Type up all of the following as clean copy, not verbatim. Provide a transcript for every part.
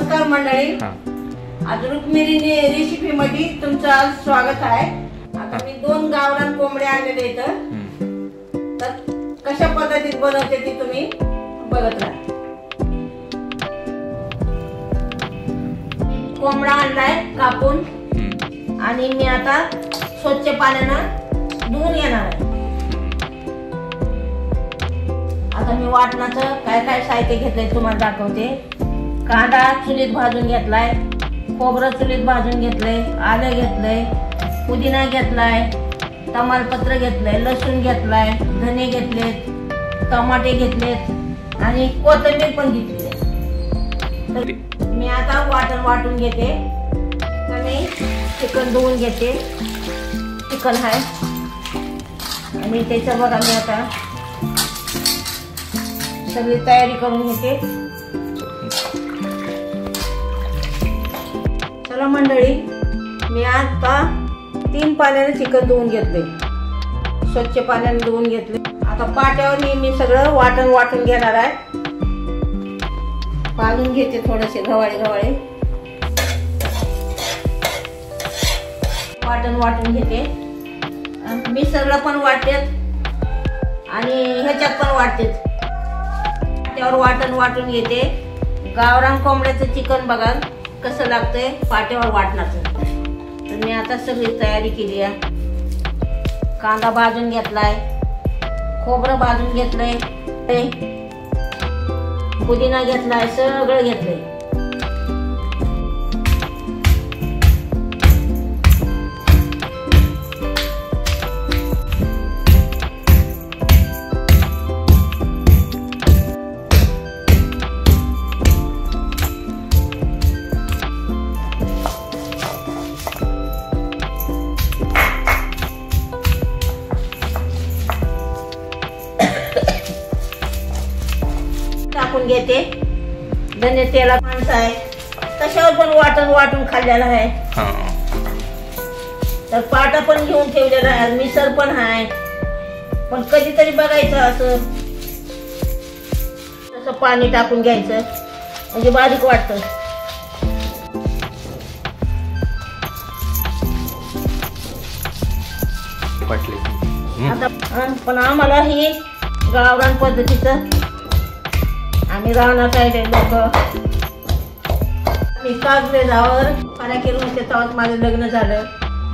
नमस्कार मंडळी, आज रुक्मिणी रेसिपी मध्ये तुमचं स्वागत आहे। आता मी 2 गावरान कोंबड्या आणलेले आहेत, तर कशा पद्धतीत बनवते ती तुम्ही बघत राहा। कोंबडा आणलाय कापून आणि मी आता स्वच्छ पाण्याने धुवून घेणार आहे। आता मी वाटणाचं काय काय साहित्य घेतलंय तुम्हाला दाखवते। कांदा चुलीत भाजून घेतलाय, खोबरं चुलीत भाजून घेतलंय, आलं घेतलंय, पुदिना घेतलाय, तमालपत्र घेतलंय, लसूण घेतलाय, धने घेतलेत, टमाटे घेतलेत आणि कोथिंबीर पण घेतली आहे। तर मी आता वाटून घेते। तर मी चिकन धुवून घेते। चिकन आहे आणि त्याचं बघा मी आता सगळी तयारी करून घेते। चला मंडळी, मी आता 3 पाण्याने चिकन धुवून घेतले, स्वच्छ पाण्याने धुवून घेतले। आता पाट्यावर मी सगळं वाटून घेणार आहे। भाजून घेते थोडेसे गव्हाळे वाटून घेते। मी सगळं पण वाटतेत आणि ह्याच्यात पण वाटतेत। पाट्यावर वाटून घेते। गावरान कोंबड्याचं चिकन बघा कसं लागतंय पाट्यावर वाटणाचं। तर मी आता सगळी तयारी केली आहे। कांदा भाजून घेतलाय, खोबरं भाजून घेतलंय, पुदिना घेतलाय, सगळं घेतलंय। टाकून घेते। धने तेलात माणसं आहे, तशावर पण वाटून खाल्लेला आहे। तर पाटा पण घेऊन ठेवलेला आहे, मिसळ पण आहे, पण कधीतरी बघायचं असं पाणी टाकून घ्यायचं म्हणजे बारीक वाटतं। आता पण आम्हाला ही गावरान पद्धतीचं आम्ही राहणार आहे लोक। मी कागदावर पाण्या केलं तेव्हाच माझं लग्न झालं,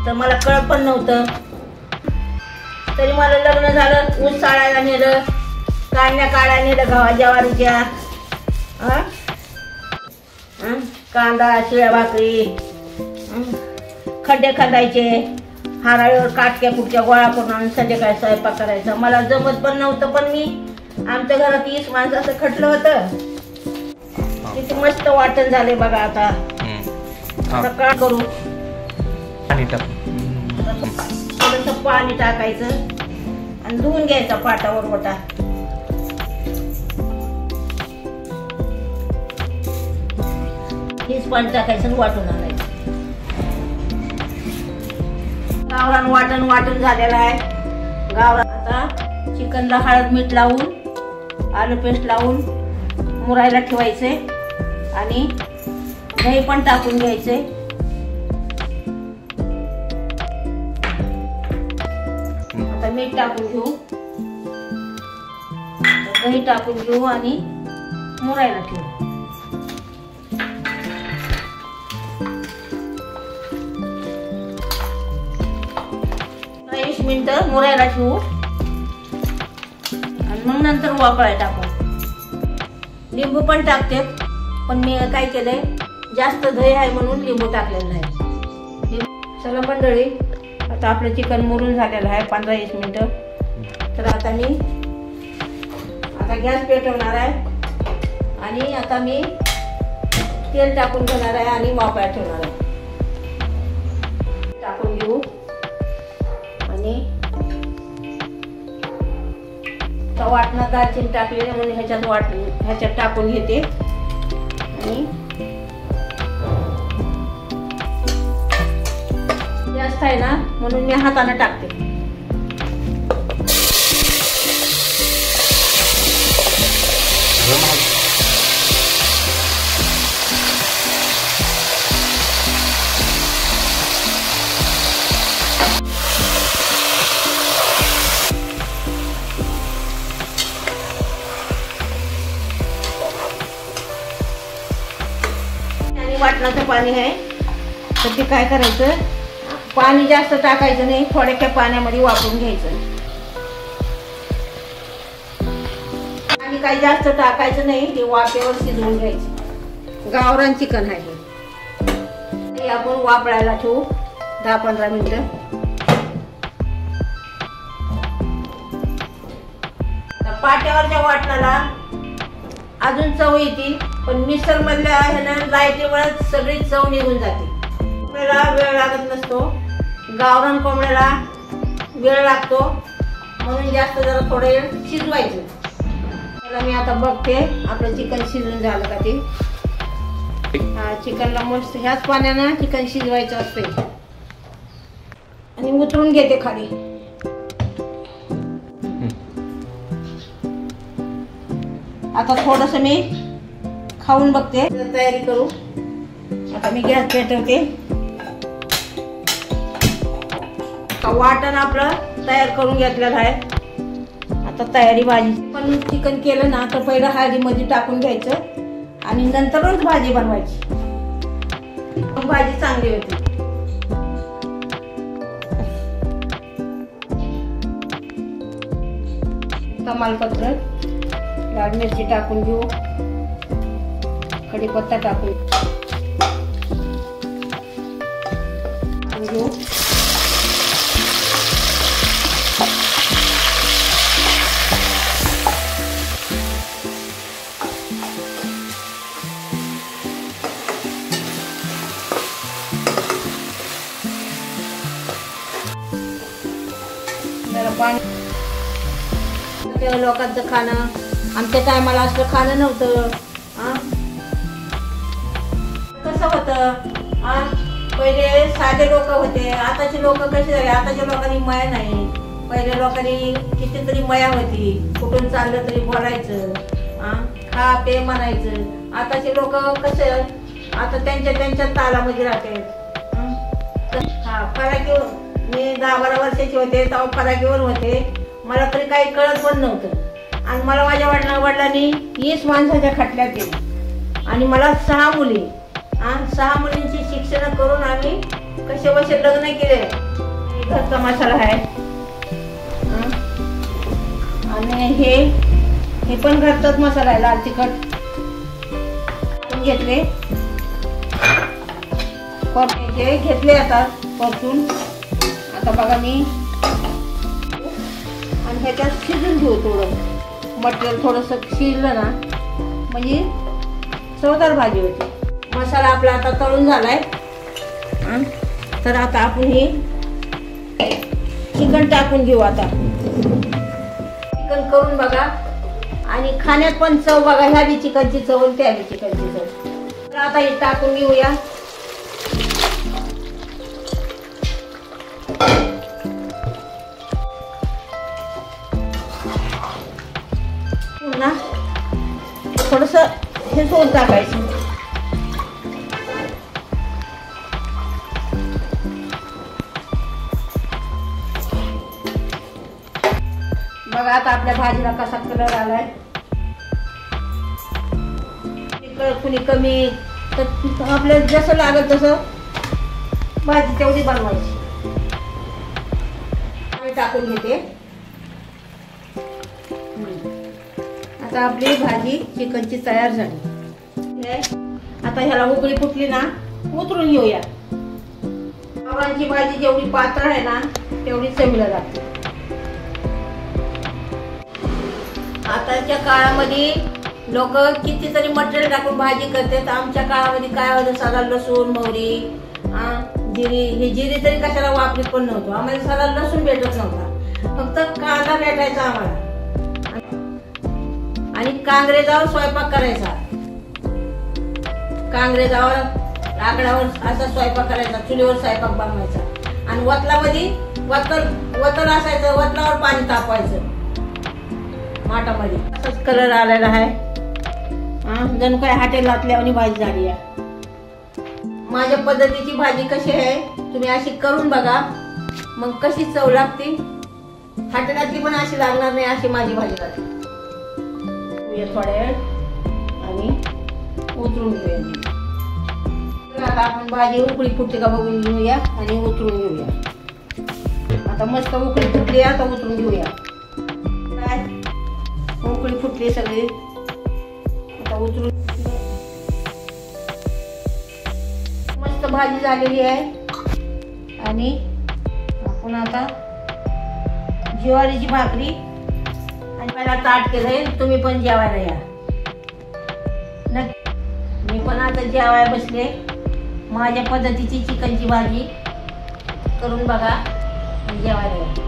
तर मला कळत पण नव्हतं। तरी मला लग्न झालं, ऊस चाळायला नेलं, काढण्या काढायला नेलं गव्हा ज्वारीच्या, कांदा शिळ्या भाकरी, खड्डे खंदायचे, हाराळीवर काटक्या कुटक्या गोळा करून आणून संध्याकाळी स्वयंपाक करायचा। मला जमत पण नव्हतं, पण मी आमच्या घरात 20 माणसाचं खटलं होतं। किती मस्त वाटण झाले बघा। आता काय करू, पाणी टाकायचं आणि धुवून घ्यायचा पाटावर वटा। हेच पाणी टाकायचं, वाटून आणायचं। गावरान वाटण झालेलं आहे। गावरान आता चिकनला हळद मीठ लावून, आलू पेस्ट लावून मुरायला ठेवायचे आणि दही पण टाकून घ्यायचे। आता मीठ टाकून घेऊ, दही टाकून घेऊ आणि मुरायला ठेवू। 20 मिनिटं मुरायला ठेवू आणि मग नंतर वापरायला टाकू। लिंबू पण टाकते, पण मी काय केलंय जास्त दही आहे म्हणून लिंबू टाकलेलं आहे। चला मंडळी, आता आपलं चिकन मुरून झालेलं आहे 15-20 मिनिटं। तर आता मी गॅस पेटवणार आहे आणि आता मी तेल टाकून घेणार आहे आणि वाफायला ठेवणार आहे। टाकून घेऊ आणि वाटणात दालचिनी टाकलेली म्हणून ह्याच्यात टाकून घेते आणि जास्त आहे ना म्हणून मी हाताने टाकते। वाटणाचं पाणी आहे, तर ते काय करायचं, पाणी जास्त टाकायचं नाही, थोड्याशा पाण्यामध्ये वापरून घ्यायचं. आणि काही जास्त टाकायचं नाही, ते वाफेवर शिजवून घ्यायचं. गावरान चिकन आहे हे आपण वापरायला ठेवू 10-15 मिनिटं. पाट्यावरच्या वाटणाला अजून चव येते, पण मिक्सर मधल्या ह्यानं लाईटीमुळे सगळी चव निघून जाते. कोंबड्याला वेळ लागत नसतो, गावरान कोंबड्याला वेळ लागतो, म्हणून जास्त जरा थोडं वेळ शिजवायचं. त्याला मी आता बघते आपलं चिकन शिजून झालं का ते. हा, चिकनला मस्त ह्याच पाण्यानं चिकन शिजवायचं असते. आणि उतरून घेते खाली. आता थोडस मी खाऊन बघते, तयारी करू. आता मी गॅस पेटवते. वाटण आपलं तयार करून घेतलेलं आहे. आता तयारी भाजी पण चिकन केलं ना तर पहिलं हळदीमध्ये टाकून घ्यायचं आणि नंतरच भाजी बनवायची, भाजी चांगली होती. तमालपत्र, लाल मिरची टाकून घेऊ, कढीपत्ता टाकून घेऊ. जरा पाणी. लोकांचं खाणं, आमच्या टायमाला असलं खाणं नव्हतं. कसं होतं, पहिले साधे लोक होते, आताचे लोक कसे झाले. आताच्या लोकांनी माया नाही, पहिले लोकांनी कितीतरी माया होती, कुठून चाललं तरी बोलायचं, खा पे म्हणायचं. आताचे लोक कसे आता त्यांच्या तालामध्ये राहते. फराकीवर मी 10-12 वर्षाची होते तेव्हा फराकीवर होते, मला तरी काही कळत पण नव्हतं. आणि मला माझ्या वडिलांनी 20 माणसाच्या खटल्यात केली आणि मला 6 मुली. 6 मुलींची शिक्षण करून आम्ही कसे बसे लग्न केले. घरचा मसाला आहे आणि हे पण घरचाच मसाला आहे. लाल तिखट घेतले, घेतले आता परतून. आता बघा मी आणि ह्याच्यात शिजून घेऊ. थोडं मटेरियल थोडंसं शिजलं ना म्हणजे चवदार भाजी होती. मसाला आपला आता तळून झालाय. तर आता आपण हे चिकन टाकून घेऊ. आता चिकन करून बघा आणि खाण्यात पण चव बघा. ह्या बी चिकनची चव आणि त्या बी चिकनची चव. तर आता हे टाकून घेऊया. थोडस हे सोड टाकायचं. बघा आता आपल्या भाजीला कसा कलर आलाय. कुणी कमी तर आपल्याला जसं लागत तसं भाजी तेवढी बनवायची. टाकून घेते. आता आपली भाजी चिकनची तयार झाली. आता ह्याला उकळी फुटली ना उतरून घेऊया. गावरानची भाजी जेवढी पातळ आहे ना तेवढी चवीला लागते. आताच्या काळामध्ये लोक कितीतरी मटेरियल टाकून भाजी करतात. आमच्या काळामध्ये काय होतं, साधा लसूण, मोहरी, जिरी. हे जिरी तरी कशाला वापरत पण नव्हतो. आम्हाला साधा लसूण भेटत नव्हता, फक्त कांदा भेटायचा आम्हाला. आणि कांगरेजावर स्वयंपाक करायचा. कांगरेजावर लाकडावर असा स्वयंपाक करायचा, चुलीवर स्वयंपाक बनवायचा. आणि वतलामध्ये वतल असायचं, वतलावर पाणी तापवायचं माठामध्ये. असाच कलर आलेला आहे. जणू काय हॉटेलातल्या आणि भाजी झाली आहे. माझ्या पद्धतीची भाजी कशी आहे तुम्ही अशी करून बघा, मग कशी चव लागते. हॉटेलातली पण अशी लागणार नाही, अशी माझी भाजी लागते. थोड्या वेळ आणि उतरून घेऊया. आता आपण भाजी उकळी फुटते का बघून घेऊया आणि उतरून घेऊया. आता मस्त उकळी फुटली, आता उतरून घेऊया. काय उकळी फुटली सगळी, आता उतरून. मस्त भाजी झालेली आहे आणि आपण आता ज्वारीची भाकरी आणि मला ताट केलंय. तुम्ही पण जेवायला या. मी पण आता जेवायला बसले. माझ्या पद्धतीची चिकनची भाजी करून बघा, जेवायला या.